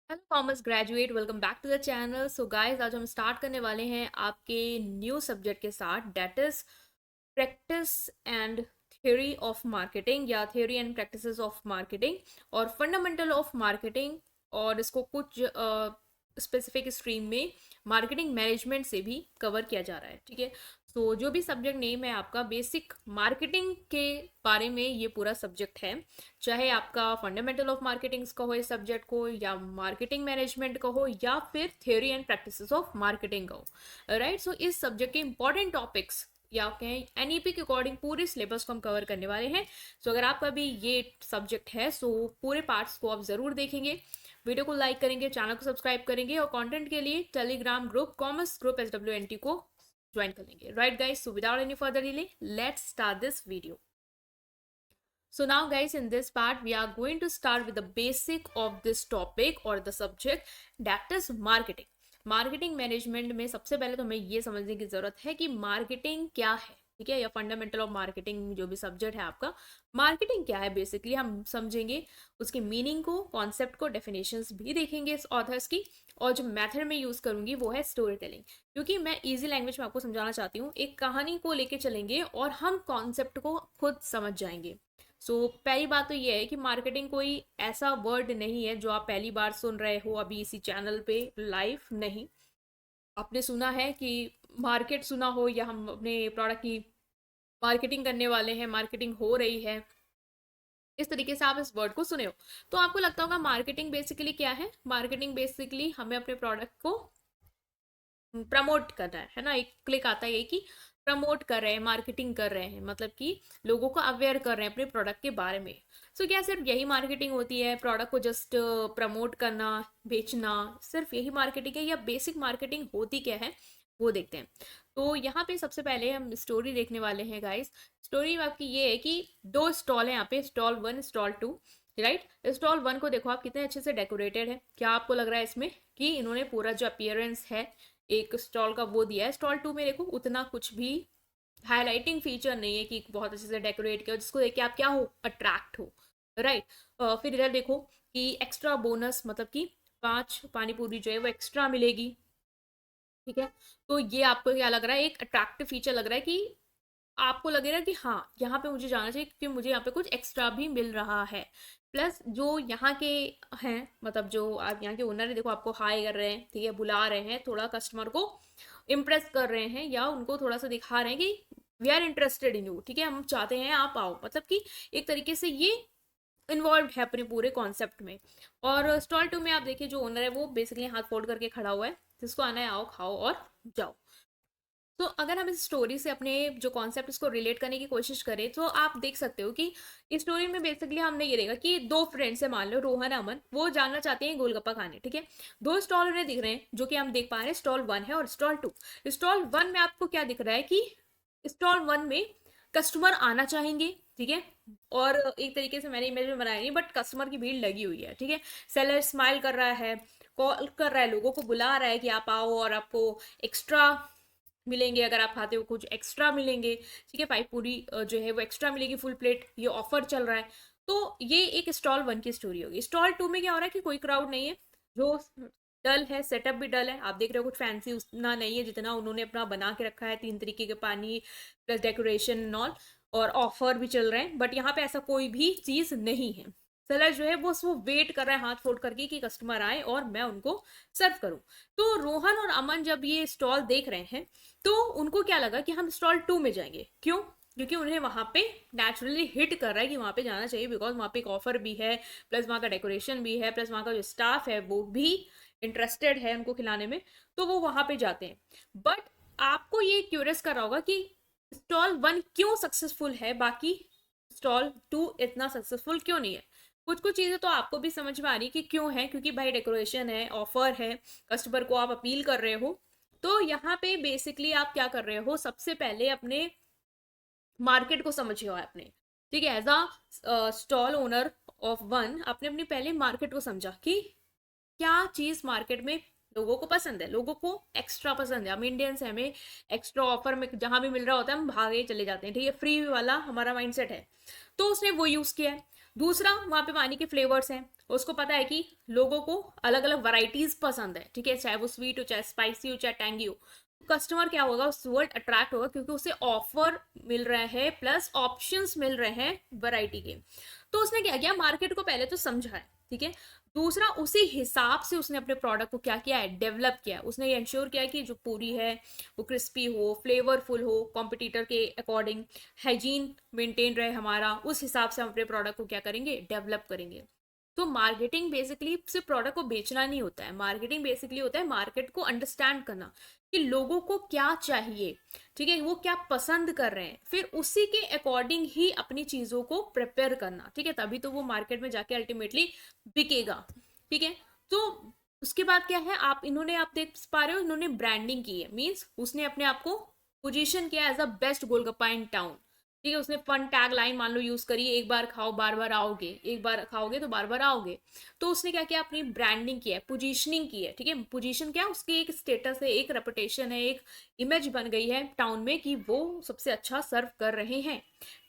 Hello commerce graduate, welcome back to the channel. So guys, आज हम start करने वाले हैं आपके न्यू सब्जेक्ट के साथ, that is practice and theory of marketing या theory and practices of marketing और फंडामेंटल ऑफ मार्केटिंग। और इसको कुछ स्पेसिफिक स्ट्रीम में मार्केटिंग मैनेजमेंट से भी कवर किया जा रहा है। ठीक है, तो जो भी सब्जेक्ट नेम है आपका, बेसिक मार्केटिंग के बारे में ये पूरा सब्जेक्ट है। चाहे आपका फंडामेंटल ऑफ मार्केटिंग का हो इस सब्जेक्ट को, या मार्केटिंग मैनेजमेंट का हो, या फिर theory and practices of marketing का हो। राइट, सो इस सब्जेक्ट के इंपॉर्टेंट टॉपिक्स या कहें एनईपी के अकॉर्डिंग पूरे सिलेबस को हम कवर करने वाले हैं। सो अगर आपका भी ये सब्जेक्ट है सो पूरे पार्ट्स को आप जरूर देखेंगे, वीडियो को लाइक करेंगे, चैनल को सब्सक्राइब करेंगे और कंटेंट के लिए Telegram group commerce group SWNT को ज्वाइन कर लेंगे। Right guys, so without any further delay let's start this video. So now guys, in this part we are going to start with the basic of this topic or the subject, that is marketing. Marketing management में सबसे पहले तो हमें ये समझने की जरूरत है कि मार्केटिंग क्या है। ठीक है, या फंडामेंटल ऑफ मार्केटिंग जो भी सब्जेक्ट है आपका, मार्केटिंग क्या है बेसिकली हम समझेंगे, उसकी मीनिंग को, कॉन्सेप्ट को, डेफिनेशंस भी देखेंगे इस ऑथर्स की। और जो मेथड में यूज करूंगी वो है स्टोरी टेलिंग, क्योंकि मैं इजी लैंग्वेज में आपको समझाना चाहती हूँ। एक कहानी को लेके चलेंगे और हम कॉन्सेप्ट को खुद समझ जाएंगे। पहली बात तो ये है कि मार्केटिंग कोई ऐसा वर्ड नहीं है जो आप पहली बार सुन रहे हो अभी इसी चैनल पे लाइव। नहीं, आपने सुना है कि मार्केट सुना हो, या हम अपने प्रोडक्ट की मार्केटिंग करने वाले हैं, मार्केटिंग हो रही है, इस तरीके से आप इस वर्ड को सुने हो तो आपको लगता होगा मार्केटिंग बेसिकली क्या है। मार्केटिंग बेसिकली हमें अपने प्रोडक्ट को प्रमोट करना है ना। एक क्लिक आता है ये कि प्रमोट कर रहे हैं, मार्केटिंग कर रहे हैं, मतलब कि लोगों को अवेयर कर रहे हैं अपने प्रोडक्ट के बारे में। क्या सिर्फ यही मार्केटिंग होती है, प्रोडक्ट को जस्ट प्रमोट करना, बेचना, सिर्फ यही मार्केटिंग है, या बेसिक मार्केटिंग होती क्या है वो देखते हैं। तो यहाँ पे सबसे पहले हम स्टोरी देखने वाले हैं गाइस। स्टोरी आपकी ये है कि दो स्टॉल है यहाँ पे, स्टॉल 1 स्टॉल 2। राइट, स्टॉल 1 को देखो आप, कितने अच्छे से डेकोरेटेड है। क्या आपको लग रहा है इसमें कि इन्होंने पूरा जो अपियरेंस है एक स्टॉल का वो दिया है। स्टॉल 2 में देखो उतना कुछ भी हाईलाइटिंग फीचर नहीं है कि बहुत अच्छे से डेकोरेट किया जिसको देख के आप क्या हो, अट्रैक्ट हो। राइट, फिर इधर देखो कि एक्स्ट्रा बोनस, मतलब कि 5 पानी पूरी जो है वो एक्स्ट्रा मिलेगी। ठीक है, तो ये आपको क्या लग रहा है, एक अट्रैक्टिव फीचर लग रहा है कि आपको लगेगा कि हाँ यहाँ पे मुझे जाना चाहिए क्योंकि मुझे यहाँ पे कुछ एक्स्ट्रा भी मिल रहा है। प्लस जो यहाँ के हैं, मतलब जो आप यहाँ के ओनर है, देखो आपको हाई कर रहे हैं, ठीक है, बुला रहे हैं, थोड़ा कस्टमर को इम्प्रेस कर रहे हैं, या उनको थोड़ा सा दिखा रहे हैं कि we are interested in you. ठीक है, हम चाहते हैं आप आओ, मतलब कि एक तरीके से ये इन्वॉल्व है अपने पूरे कॉन्सेप्ट में। और स्टॉल 2 में आप देखिए जो ओनर है वो बेसिकली हाथ फोल्ड करके खड़ा हुआ है, जिसको आना है आओ, खाओ और जाओ। तो अगर हम इस स्टोरी से अपने जो कॉन्सेप्ट इसको रिलेट करने की कोशिश करें तो आप देख सकते हो कि इस स्टोरी में बेसिकली हमने ये देखा कि दो फ्रेंड्स है, मान लो रोहन अमन, वो जानना चाहते हैं गोलगप्पा खाने। ठीक है, दो स्टॉल उन्हें दिख रहे हैं जो कि हम देख पा रहे हैं, स्टॉल 1 है और स्टॉल 2। स्टॉल 1 में आपको क्या दिख रहा है कि स्टॉल 1 में कस्टमर आना चाहेंगे। ठीक है, और एक तरीके से मैंने इमेज में बनाया नहीं, बट कस्टमर की भीड़ लगी हुई है। ठीक है, सेलर स्माइल कर रहा है, कॉल कर रहा है, लोगों को बुला रहा है कि आप आओ और आपको एक्स्ट्रा मिलेंगे, अगर आप खाते हो कुछ एक्स्ट्रा मिलेंगे। ठीक है, पाई पूरी जो है वो एक्स्ट्रा मिलेगी, फुल प्लेट, ये ऑफर चल रहा है। तो ये एक स्टॉल 1 की स्टोरी होगी। स्टॉल 2 में क्या हो रहा है कि कोई क्राउड नहीं है, जो डल है, सेटअप भी डल है। आप देख रहे हो कुछ फैंसी उतना नहीं है जितना उन्होंने अपना बना के रखा है, 3 तरीके के पानी प्लस डेकोरेशन ऑल, और ऑफर भी चल रहे हैं, बट यहाँ पे ऐसा कोई भी चीज नहीं है। सेलर जो है वो वेट कर रहा है हाथ फोल्ड करके कि कस्टमर आए और मैं उनको सर्व करूं। तो रोहन और अमन जब ये स्टॉल देख रहे हैं तो उनको क्या लगा कि हम स्टॉल 2 में जाएंगे। क्यों? क्योंकि उन्हें वहां पे नेचुरली हिट कर रहा है कि वहां पे जाना चाहिए, बिकॉज वहां पे एक ऑफर भी है, प्लस वहां का डेकोरेशन भी है, प्लस वहां का जो स्टाफ है वो भी इंटरेस्टेड है उनको खिलाने में, तो वो वहां पे जाते हैं। बट आपको ये क्यूरियस कर रहा होगा कि स्टॉल 1 क्यों सक्सेसफुल है, बाकी स्टॉल 2 इतना सक्सेसफुल क्यों नहीं है। कुछ कुछ चीजें तो आपको भी समझ में आ रही कि क्यों है, क्योंकि भाई डेकोरेशन है, ऑफर है, कस्टमर को आप अपील कर रहे हो। तो यहाँ पे बेसिकली आप क्या कर रहे हो, सबसे पहले अपने मार्केट को समझे हो आपने। ठीक है, as a stall owner of 1 आपने अपनी पहले मार्केट को समझा कि क्या चीज मार्केट में लोगों को पसंद है, लोगों को एक्स्ट्रा पसंद है। हम इंडियंस हैं, हमें एक्स्ट्रा ऑफर में जहां भी मिल रहा होता है हम भागे चले जाते हैं। ठीक है, फ्री वाला हमारा माइंडसेट है, तो उसने वो यूज किया है। दूसरा, वहाँ पे पानी के फ्लेवर्स हैं, उसको पता है कि लोगों को अलग अलग वैरायटीज पसंद है, ठीक है, चाहे वो स्वीट हो, चाहे स्पाइसी हो, चाहे टैंगी हो। कस्टमर क्या होगा, उस वर्ड अट्रैक्ट होगा क्योंकि उसे ऑफर मिल रहे हैं प्लस ऑप्शंस मिल रहे हैं वैरायटी के। तो उसने क्या किया, मार्केट को पहले तो समझा है, ठीक है। दूसरा, उसी हिसाब से उसने अपने प्रोडक्ट को क्या किया है, डेवलप किया है। उसने ये इंश्योर किया है कि जो पूरी है वो क्रिस्पी हो, फ्लेवरफुल हो, कॉम्पिटिटर के अकॉर्डिंग हाइजीन मेंटेन रहे हमारा, उस हिसाब से हम अपने प्रोडक्ट को क्या करेंगे, डेवलप करेंगे। तो मार्केटिंग बेसिकली सिर्फ प्रोडक्ट को बेचना नहीं होता है, मार्केटिंग बेसिकली होता है मार्केट को अंडरस्टैंड करना कि लोगों को क्या चाहिए, ठीक है, वो क्या पसंद कर रहे हैं, फिर उसी के अकॉर्डिंग ही अपनी चीजों को प्रिपेयर करना, ठीक है, तभी तो वो मार्केट में जाके अल्टीमेटली बिकेगा, ठीक है। तो उसके बाद क्या है, इन्होंने आप देख पा रहे हो, इन्होंने ब्रांडिंग की है, मीन्स उसने अपने आप को पोजीशन किया as a best golgappa in town, ठीक है। उसने फन टैग लाइन मान लो यूज करी, एक बार खाओ बार बार आओगे, एक बार खाओगे तो बार बार आओगे। तो उसने क्या किया, अपनी ब्रांडिंग की है, पोजीशनिंग की है, ठीक है। पोजीशन क्या, उसकी एक स्टेटस है, एक रेपुटेशन है, एक इमेज बन गई है टाउन में कि वो सबसे अच्छा सर्व कर रहे हैं।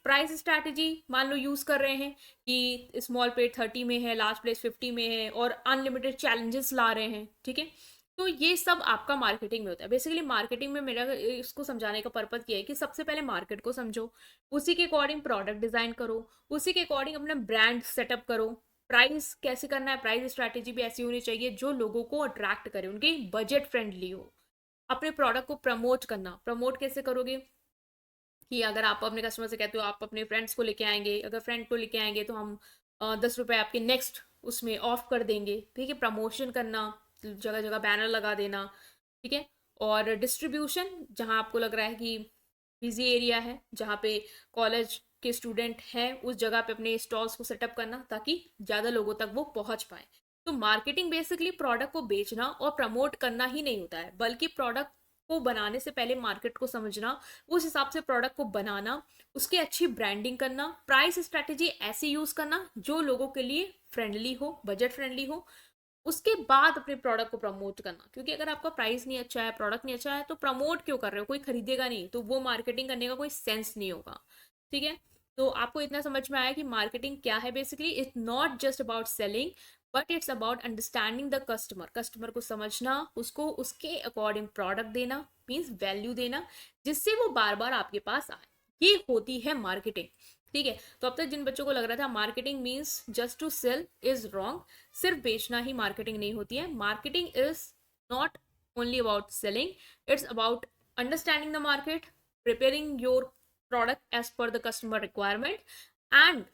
प्राइस स्ट्रैटेजी मान लो यूज कर रहे हैं कि स्मॉल प्लेट 30 में है, लार्ज प्लेट 50 में है, और अनलिमिटेड चैलेंजेस ला रहे हैं, ठीक है। तो ये सब आपका मार्केटिंग में होता है। बेसिकली मार्केटिंग में मेरा इसको समझाने का पर्पज ये है कि सबसे पहले मार्केट को समझो, उसी के अकॉर्डिंग प्रोडक्ट डिजाइन करो, उसी के अकॉर्डिंग अपना ब्रांड सेटअप करो। प्राइस कैसे करना है, प्राइस स्ट्रैटेजी भी ऐसी होनी चाहिए जो लोगों को अट्रैक्ट करे, उनके बजट फ्रेंडली हो। अपने प्रोडक्ट को प्रमोट करना, प्रमोट कैसे करोगे कि अगर आप अपने कस्टमर से कहते हो आप अपने फ्रेंड्स को लेके आएंगे, अगर फ्रेंड को लेके आएंगे तो हम 10 रुपए आपके नेक्स्ट उसमें ऑफ कर देंगे, ठीक है। प्रमोशन करना, जगह जगह बैनर लगा देना, ठीक है। और डिस्ट्रीब्यूशन, जहाँ आपको लग रहा है कि बिजी एरिया है, जहाँ पे कॉलेज के स्टूडेंट हैं, उस जगह पे अपने स्टॉल्स को सेटअप करना ताकि ज़्यादा लोगों तक वो पहुंच पाए। तो मार्केटिंग बेसिकली प्रोडक्ट को बेचना और प्रमोट करना ही नहीं होता है, बल्कि प्रोडक्ट को बनाने से पहले मार्केट को समझना, उस हिसाब से प्रोडक्ट को बनाना, उसकी अच्छी ब्रांडिंग करना, प्राइस स्ट्रैटेजी ऐसी यूज करना जो लोगों के लिए फ्रेंडली हो, बजट फ्रेंडली हो। उसके बाद अपने प्रोडक्ट को प्रमोट करना, क्योंकि अगर आपका प्राइस नहीं अच्छा है, प्रोडक्ट नहीं अच्छा है, तो प्रमोट क्यों कर रहे हो, कोई खरीदेगा नहीं, तो वो मार्केटिंग करने का कोई सेंस नहीं होगा, ठीक है। तो आपको इतना समझ में आया कि मार्केटिंग क्या है। Basically it's not just about selling, but it's about understanding the customer, customer को समझना, उसको उसके अकॉर्डिंग प्रोडक्ट देना, मीन्स वैल्यू देना, जिससे वो बार बार आपके पास आए। ये होती है मार्केटिंग, ठीक है। तो अब तक जिन बच्चों को लग रहा था marketing means just to sell, is wrong. सिर्फ बेचना ही मार्केटिंग नहीं होती है। Marketing is not only about selling, it's about understanding the market, preparing your product as per the customer requirement, and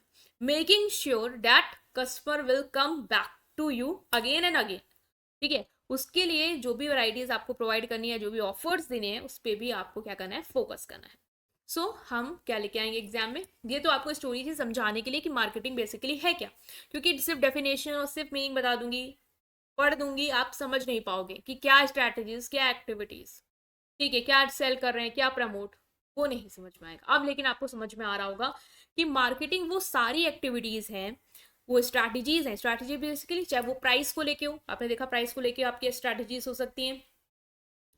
making sure that customer will come back to you again and again, ठीक है। उसके लिए जो भी varieties आपको provide करनी है, जो भी ऑफर्स देने हैं, उस पर भी आपको क्या करना है, फोकस करना है। हम क्या लेके आएंगे एग्जाम में, ये तो आपको स्टोरी थी समझाने के लिए कि मार्केटिंग बेसिकली है क्या, क्योंकि सिर्फ डेफिनेशन और सिर्फ मीनिंग बता दूंगी, पढ़ दूंगी, आप समझ नहीं पाओगे कि क्या स्ट्रैटेजीज, क्या एक्टिविटीज, ठीक है, क्या सेल कर रहे हैं, क्या प्रमोट, वो नहीं समझ में आएगा। अब लेकिन आपको समझ में आ रहा होगा कि मार्केटिंग वो सारी एक्टिविटीज हैं, वो स्ट्रैटेजीज हैं। स्ट्रैटेजी बेसिकली चाहे वो प्राइस को लेके हो, आपने देखा प्राइस को लेके आपकी स्ट्रैटेजीज हो सकती हैं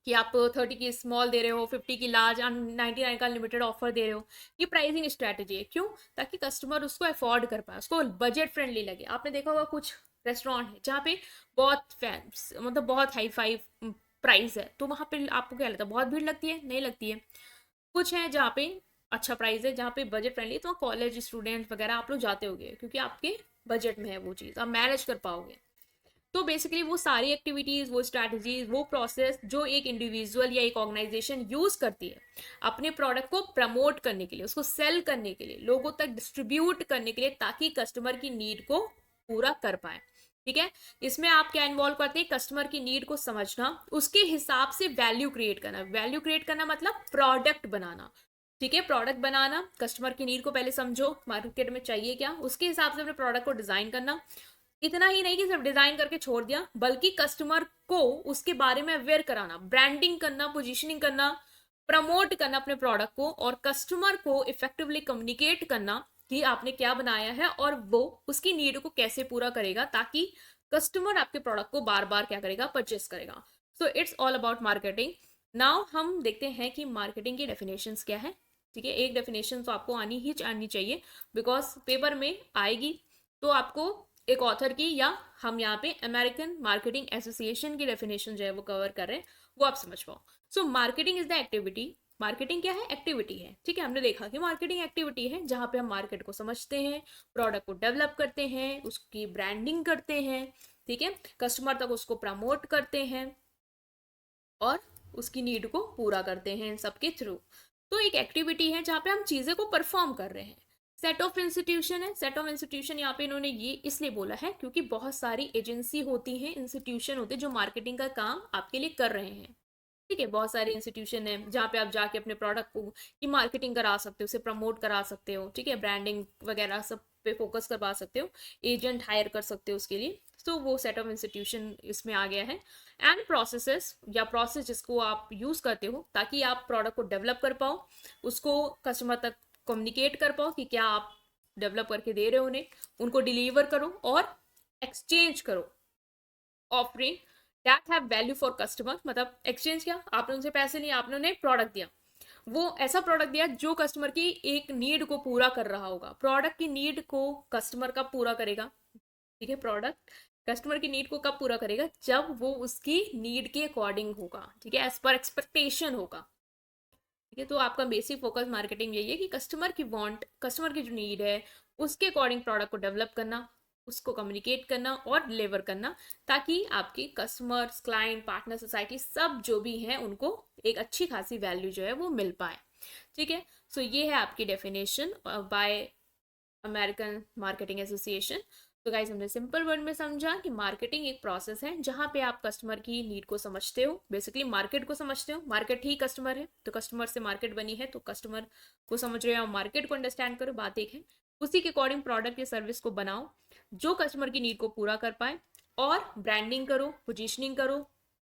कि आप 30 की स्मॉल दे रहे हो, 50 की लार्ज, 99 का अनलिमिटेड ऑफर दे रहे हो। ये प्राइसिंग स्ट्रैटेजी है, क्यों, ताकि कस्टमर उसको अफोर्ड कर पाए, उसको बजट फ्रेंडली लगे। आपने देखा होगा कुछ रेस्टोरेंट है जहाँ पे बहुत फैंस, मतलब बहुत हाई फाई प्राइस है, तो वहाँ पे आपको क्या लगता है, बहुत भीड़ लगती है, नहीं लगती है। कुछ है जहाँ पे अच्छा प्राइस है, जहाँ पे बजट फ्रेंडली, तो कॉलेज स्टूडेंट वगैरह आप लोग जाते होगे क्योंकि आपके बजट में है वो चीज़, आप मैनेज कर पाओगे। तो बेसिकली वो सारी एक्टिविटीज, वो स्ट्रैटेजीज, वो प्रोसेस जो एक इंडिविजुअल या एक ऑर्गेनाइजेशन यूज करती है अपने प्रोडक्ट को प्रमोट करने के लिए, उसको सेल करने के लिए, लोगों तक डिस्ट्रीब्यूट करने के लिए, ताकि कस्टमर की नीड को पूरा कर पाए, ठीक है। इसमें आप क्या इन्वॉल्व करते हैं, कस्टमर की नीड को समझना, उसके हिसाब से वैल्यू क्रिएट करना। वैल्यू क्रिएट करना मतलब प्रोडक्ट बनाना, ठीक है। प्रोडक्ट बनाना, कस्टमर की नीड को पहले समझो, मार्केट में चाहिए क्या, उसके हिसाब से अपने प्रोडक्ट को डिजाइन करना। इतना ही नहीं कि सिर्फ डिजाइन करके छोड़ दिया, बल्कि कस्टमर को उसके बारे में अवेयर कराना, ब्रांडिंग करना, पोजीशनिंग करना, प्रमोट करना अपने प्रोडक्ट को, और कस्टमर को इफेक्टिवली कम्युनिकेट करना कि आपने क्या बनाया है और वो उसकी नीड को कैसे पूरा करेगा, ताकि कस्टमर आपके प्रोडक्ट को बार बार क्या करेगा, परचेस करेगा। So it's all about marketing. Now हम देखते हैं कि मार्केटिंग की डेफिनेशंस क्या है, ठीक है, एक डेफिनेशन तो आपको आनी चाहिए, बिकॉज पेपर में आएगी तो आपको एक ऑथर की या हम यहाँ पे अमेरिकन मार्केटिंग एसोसिएशन की डेफिनेशन जो है वो कवर कर रहे हैं, वो आप समझ पाओ। So marketing is the activity, marketing क्या है, एक्टिविटी है, ठीक है। हमने देखा कि मार्केटिंग एक्टिविटी है जहाँ पे हम मार्केट को समझते हैं, प्रोडक्ट को डेवलप करते हैं, उसकी ब्रांडिंग करते हैं, ठीक है, कस्टमर तक उसको प्रमोट करते हैं और उसकी नीड को पूरा करते हैं इन सबके थ्रू। तो एक एक्टिविटी है जहाँ पे हम चीज़ें को परफॉर्म कर रहे हैं। सेट ऑफ इंस्टीट्यूशन है, सेट ऑफ इंस्टीट्यूशन यहाँ पे इन्होंने ये इसलिए बोला है क्योंकि बहुत सारी एजेंसी होती हैं, इंस्टीट्यूशन होते हैं जो मार्केटिंग का काम आपके लिए कर रहे हैं, ठीक है। बहुत सारे इंस्टीट्यूशन है जहाँ पे आप जाके अपने प्रोडक्ट को की मार्केटिंग करा सकते हो, उसे प्रमोट करा सकते हो, ठीक है, ब्रांडिंग वगैरह सब पे फोकस करवा सकते हो, एजेंट हायर कर सकते हो उसके लिए। तो वो सेट ऑफ इंस्टीट्यूशन इसमें आ गया है। एंड प्रोसेसेस या प्रोसेस जिसको आप यूज करते हो ताकि आप प्रोडक्ट को डेवलप कर पाओ, उसको कस्टमर तक कम्युनिकेट कर पाओ कि क्या आप डेवलप करके दे रहे हो उन्हें, उनको डिलीवर करो और एक्सचेंज करो, offering that have value for customer. मतलब एक्सचेंज क्या, आपने उनसे पैसे लिए, आपने उन्हें प्रोडक्ट दिया, वो ऐसा प्रोडक्ट दिया जो कस्टमर की एक नीड को पूरा कर रहा होगा, प्रोडक्ट की नीड को कस्टमर कब पूरा करेगा, ठीक है, प्रोडक्ट कस्टमर की नीड को कब पूरा करेगा, जब वो उसकी नीड के अकॉर्डिंग होगा, ठीक है, एज पर एक्सपेक्टेशन होगा, ठीक है। तो आपका बेसिक फोकस मार्केटिंग यही है कि कस्टमर की वांट, कस्टमर की जो नीड है उसके अकॉर्डिंग प्रोडक्ट को डेवलप करना, उसको कम्युनिकेट करना और डिलीवर करना, ताकि आपके कस्टमर्स, क्लाइंट, पार्टनर, सोसाइटी सब जो भी हैं उनको एक अच्छी खासी वैल्यू जो है वो मिल पाए, ठीक है। सो ये है आपकी definition bye American marketing association. तो गाइज हमने सिंपल वर्ड में समझा कि मार्केटिंग एक प्रोसेस है जहाँ पे आप कस्टमर की नीड को समझते हो, बेसिकली मार्केट को समझते हो, मार्केट ही कस्टमर है, तो कस्टमर से मार्केट बनी है, तो कस्टमर को समझ रहे हो, मार्केट को अंडरस्टैंड करो, बात एक है। उसी के अकॉर्डिंग प्रोडक्ट या सर्विस को बनाओ जो कस्टमर की नीड को पूरा कर पाए, और ब्रांडिंग करो, पोजिशनिंग करो,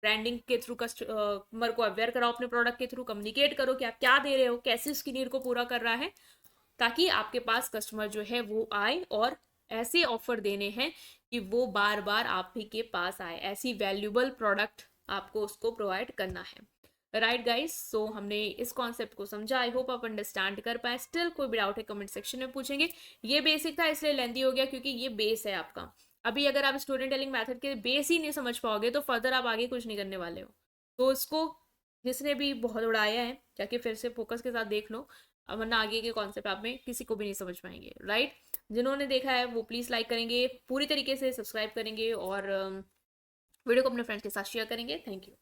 ब्रांडिंग के थ्रू कस्टमर को अवेयर कराओ, अपने प्रोडक्ट के थ्रू कम्युनिकेट करो कि आप क्या दे रहे हो, कैसे उसकी नीड को पूरा कर रहा है, ताकि आपके पास कस्टमर जो है वो आए और ऐसे ऑफर देने हैं कि वो बार बार आप ही के पास आए, ऐसी वैल्यूबल प्रोडक्ट आपको उसको प्रोवाइड करना है। राइट गाइस, सो हमने इस कॉन्सेप्ट को समझा, आई होप आप अंडरस्टैंड कर पाए। स्टिल कोई भी डाउट है कमेंट सेक्शन में पूछेंगे। ये बेसिक था इसलिए लेंदी हो गया क्योंकि ये बेस है आपका। अभी अगर आप स्टोरी टेलिंग मैथड के बेस ही नहीं समझ पाओगे तो फर्दर आप आगे कुछ नहीं करने वाले हो। तो इसको जिसने भी बहुत उड़ाया है जाके फिर से फोकस के साथ देख लो, वरना आगे के कॉन्सेप्ट आप में किसी को भी नहीं समझ पाएंगे। राइट, जिन्होंने देखा है वो प्लीज़ लाइक करेंगे, पूरी तरीके से सब्सक्राइब करेंगे और वीडियो को अपने फ्रेंड्स के साथ शेयर करेंगे। Thank you.